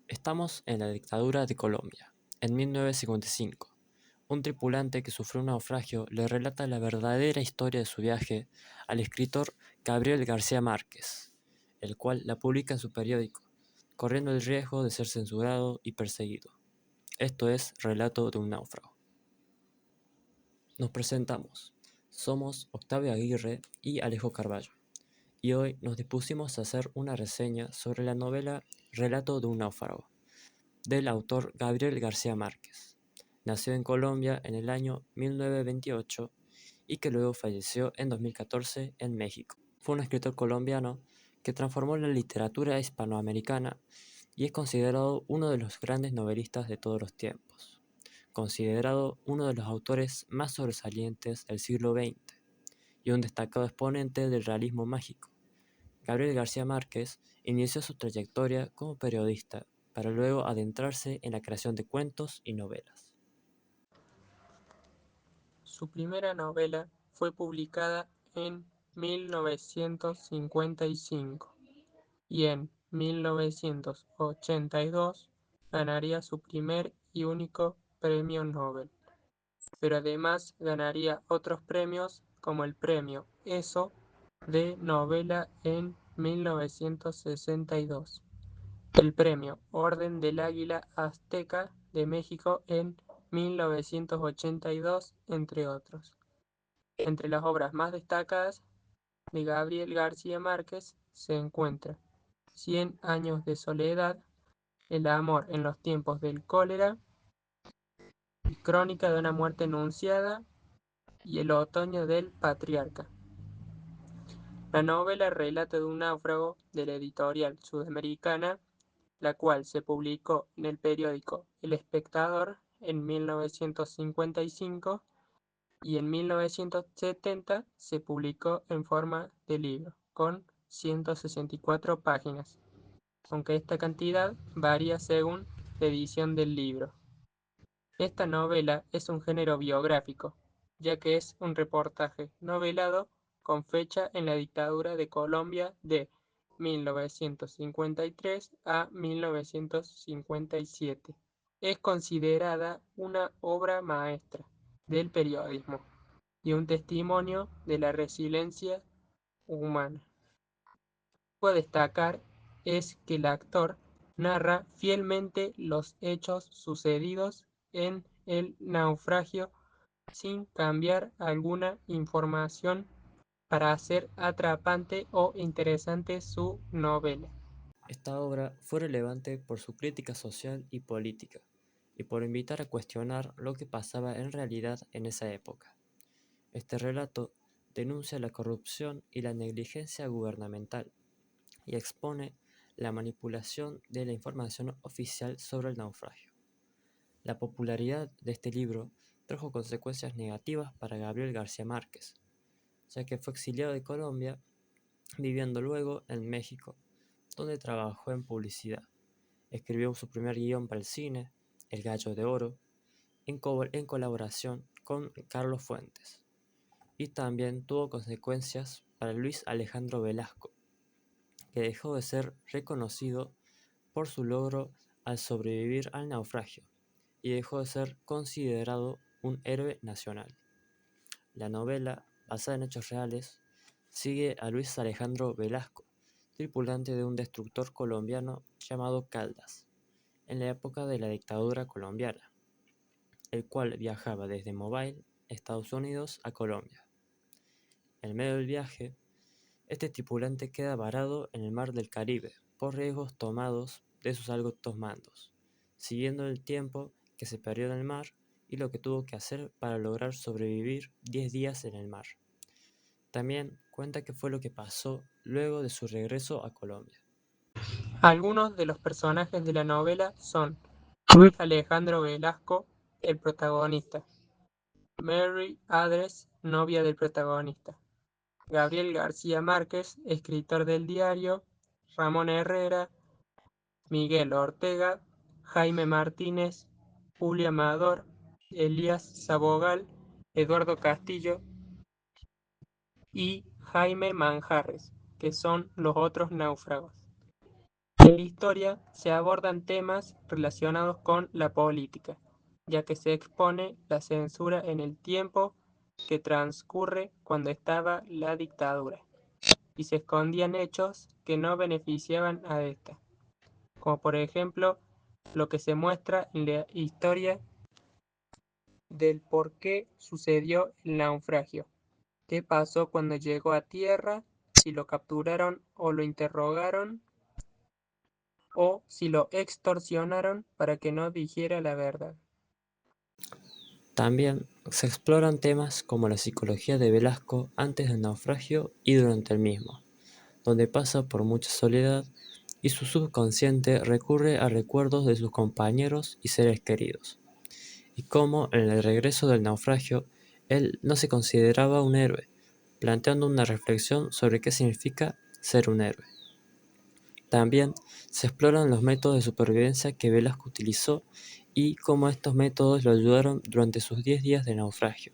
Estamos en la dictadura de Colombia, en 1955. Un tripulante que sufrió un naufragio le relata la verdadera historia de su viaje al escritor Gabriel García Márquez, el cual la publica en su periódico, corriendo el riesgo de ser censurado y perseguido. Esto es Relato de un náufrago. Nos presentamos. Somos Octavio Aguirre y Alejo Carballo, y hoy nos dispusimos a hacer una reseña sobre la novela Relato de un náufrago, del autor Gabriel García Márquez. Nació en Colombia en el año 1928 y que luego falleció en 2014 en México. Fue un escritor colombiano que transformó la literatura hispanoamericana y es considerado uno de los grandes novelistas de todos los tiempos, considerado uno de los autores más sobresalientes del siglo XX y un destacado exponente del realismo mágico. Gabriel García Márquez inició su trayectoria como periodista para luego adentrarse en la creación de cuentos y novelas. Su primera novela fue publicada en 1955 y en 1982 ganaría su primer y único premio Nobel, pero además ganaría otros premios como el premio ESO de novela en 1962, el premio Orden del Águila Azteca de México en 1982, entre otros. Entre las obras más destacadas de Gabriel García Márquez se encuentra Cien años de soledad, El amor en los tiempos del cólera, Crónica de una muerte anunciada y El otoño del patriarca. La novela relata de un náufrago de la editorial sudamericana, la cual se publicó en el periódico El Espectador en 1955 y en 1970 se publicó en forma de libro, con 164 páginas, aunque esta cantidad varía según la edición del libro. Esta novela es un género biográfico, ya que es un reportaje novelado con fecha en la dictadura de Colombia de 1953 a 1957. Es considerada una obra maestra del periodismo y un testimonio de la resiliencia humana. Lo que destacar es que el actor narra fielmente los hechos sucedidos en el naufragio sin cambiar alguna información para hacer atrapante o interesante su novela. Esta obra fue relevante por su crítica social y política, y por invitar a cuestionar lo que pasaba en realidad en esa época. Este relato denuncia la corrupción y la negligencia gubernamental, y expone la manipulación de la información oficial sobre el naufragio. La popularidad de este libro trajo consecuencias negativas para Gabriel García Márquez, ya que fue exiliado de Colombia, viviendo luego en México, donde trabajó en publicidad. Escribió su primer guión para el cine, El Gallo de Oro, en colaboración con Carlos Fuentes, y también tuvo consecuencias para Luis Alejandro Velasco, que dejó de ser reconocido por su logro al sobrevivir al naufragio y dejó de ser considerado un héroe nacional. La novela, basada en hechos reales, sigue a Luis Alejandro Velasco, tripulante de un destructor colombiano llamado Caldas, en la época de la dictadura colombiana, el cual viajaba desde Mobile, Estados Unidos, a Colombia. En medio del viaje, este tripulante queda varado en el mar del Caribe por riesgos tomados de sus altos mandos, siguiendo el tiempo que se perdió en el mar y lo que tuvo que hacer para lograr sobrevivir 10 días en el mar. También cuenta qué fue lo que pasó luego de su regreso a Colombia. Algunos de los personajes de la novela son Luis Alejandro Velasco, el protagonista; Mary Adres, novia del protagonista; Gabriel García Márquez, escritor del diario; Ramón Herrera, Miguel Ortega, Jaime Martínez, Julia Amador, Elías Sabogal, Eduardo Castillo y Jaime Manjarres, que son los otros náufragos. En la historia se abordan temas relacionados con la política, ya que se expone la censura en el tiempo que transcurre cuando estaba la dictadura, y se escondían hechos que no beneficiaban a esta, como por ejemplo lo que se muestra en la historia del por qué sucedió el naufragio, qué pasó cuando llegó a tierra, si lo capturaron o lo interrogaron, o si lo extorsionaron para que no dijera la verdad. También se exploran temas como la psicología de Velasco antes del naufragio y durante el mismo, donde pasa por mucha soledad y su subconsciente recurre a recuerdos de sus compañeros y seres queridos, y cómo en el regreso del naufragio él no se consideraba un héroe, planteando una reflexión sobre qué significa ser un héroe. También se exploran los métodos de supervivencia que Velasco utilizó y cómo estos métodos lo ayudaron durante sus 10 días de naufragio.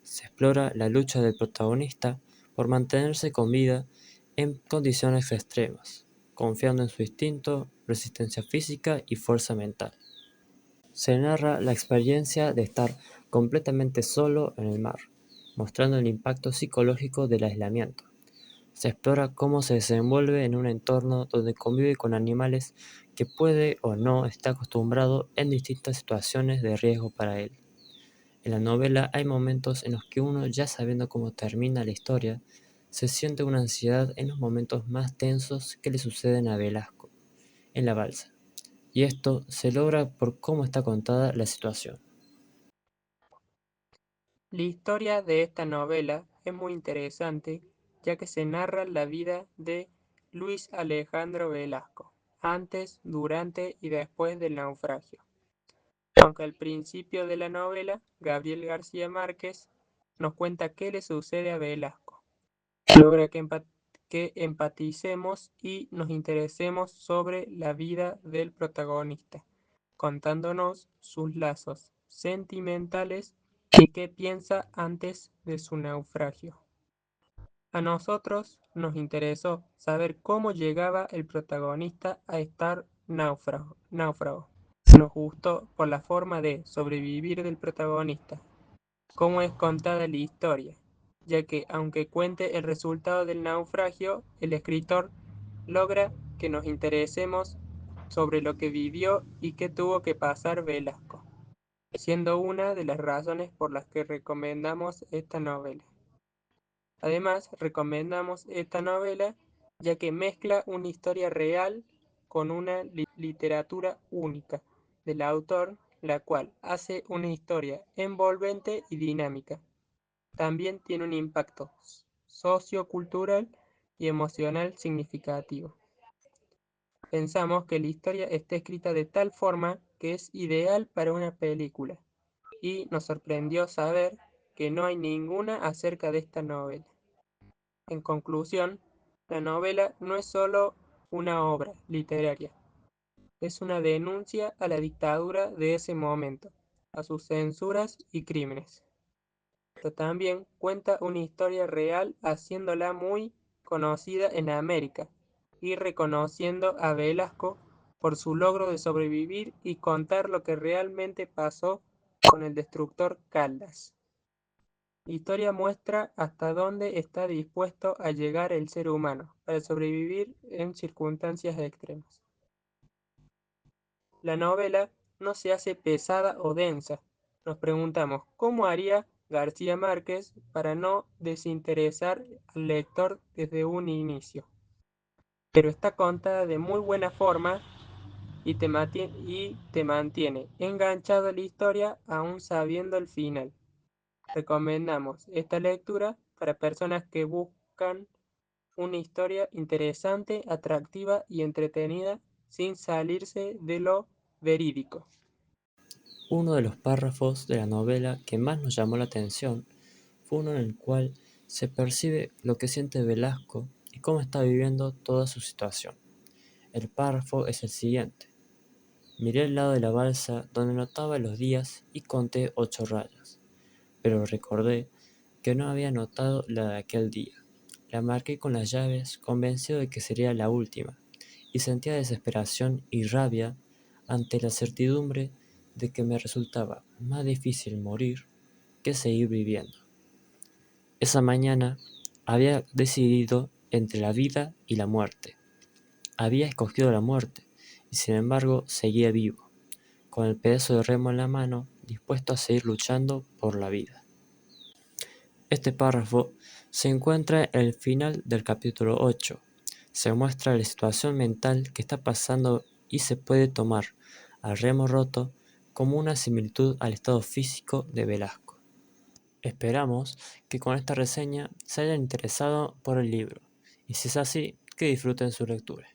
Se explora la lucha del protagonista por mantenerse con vida en condiciones extremas, confiando en su instinto, resistencia física y fuerza mental. Se narra la experiencia de estar completamente solo en el mar, mostrando el impacto psicológico del aislamiento. Se explora cómo se desenvuelve en un entorno donde convive con animales que puede o no estar acostumbrado en distintas situaciones de riesgo para él. En la novela hay momentos en los que uno, ya sabiendo cómo termina la historia, se siente una ansiedad en los momentos más tensos que le suceden a Velasco, en la balsa, y esto se logra por cómo está contada la situación. La historia de esta novela es muy interesante, ya que se narra la vida de Luis Alejandro Velasco, antes, durante y después del naufragio. Aunque al principio de la novela, Gabriel García Márquez nos cuenta qué le sucede a Velasco. Logra que empaticemos y nos interesemos sobre la vida del protagonista, contándonos sus lazos sentimentales y qué piensa antes de su naufragio. A nosotros nos interesó saber cómo llegaba el protagonista a estar náufrago. Nos gustó por la forma de sobrevivir del protagonista, cómo es contada la historia, ya que aunque cuente el resultado del naufragio, el escritor logra que nos interesemos sobre lo que vivió y qué tuvo que pasar Velasco, siendo una de las razones por las que recomendamos esta novela. Además, recomendamos esta novela ya que mezcla una historia real con una literatura única del autor, la cual hace una historia envolvente y dinámica. También tiene un impacto sociocultural y emocional significativo. Pensamos que la historia está escrita de tal forma que es ideal para una película, y nos sorprendió saber que no hay ninguna acerca de esta novela. En conclusión, la novela no es solo una obra literaria, es una denuncia a la dictadura de ese momento, a sus censuras y crímenes. Pero también cuenta una historia real haciéndola muy conocida en América y reconociendo a Velasco por su logro de sobrevivir y contar lo que realmente pasó con el destructor Caldas. La historia muestra hasta dónde está dispuesto a llegar el ser humano para sobrevivir en circunstancias extremas. La novela no se hace pesada o densa. Nos preguntamos, ¿cómo haría García Márquez para no desinteresar al lector desde un inicio? Pero está contada de muy buena forma y te mantiene enganchado a la historia aún sabiendo el final. Recomendamos esta lectura para personas que buscan una historia interesante, atractiva y entretenida sin salirse de lo verídico. Uno de los párrafos de la novela que más nos llamó la atención fue uno en el cual se percibe lo que siente Velasco y cómo está viviendo toda su situación. El párrafo es el siguiente. Miré el lado de la balsa donde notaba los días y conté 8 rayas, pero recordé que no había notado la de aquel día. La marqué con las llaves, convencido de que sería la última, y sentía desesperación y rabia ante la certidumbre de que me resultaba más difícil morir que seguir viviendo. Esa mañana había decidido entre la vida y la muerte. Había escogido la muerte y sin embargo seguía vivo, con el pedazo de remo en la mano, dispuesto a seguir luchando por la vida. Este párrafo se encuentra en el final del capítulo 8. Se muestra la situación mental que está pasando y se puede tomar al remo roto como una similitud al estado físico de Velasco. Esperamos que con esta reseña se hayan interesado por el libro, y si es así, que disfruten su lectura.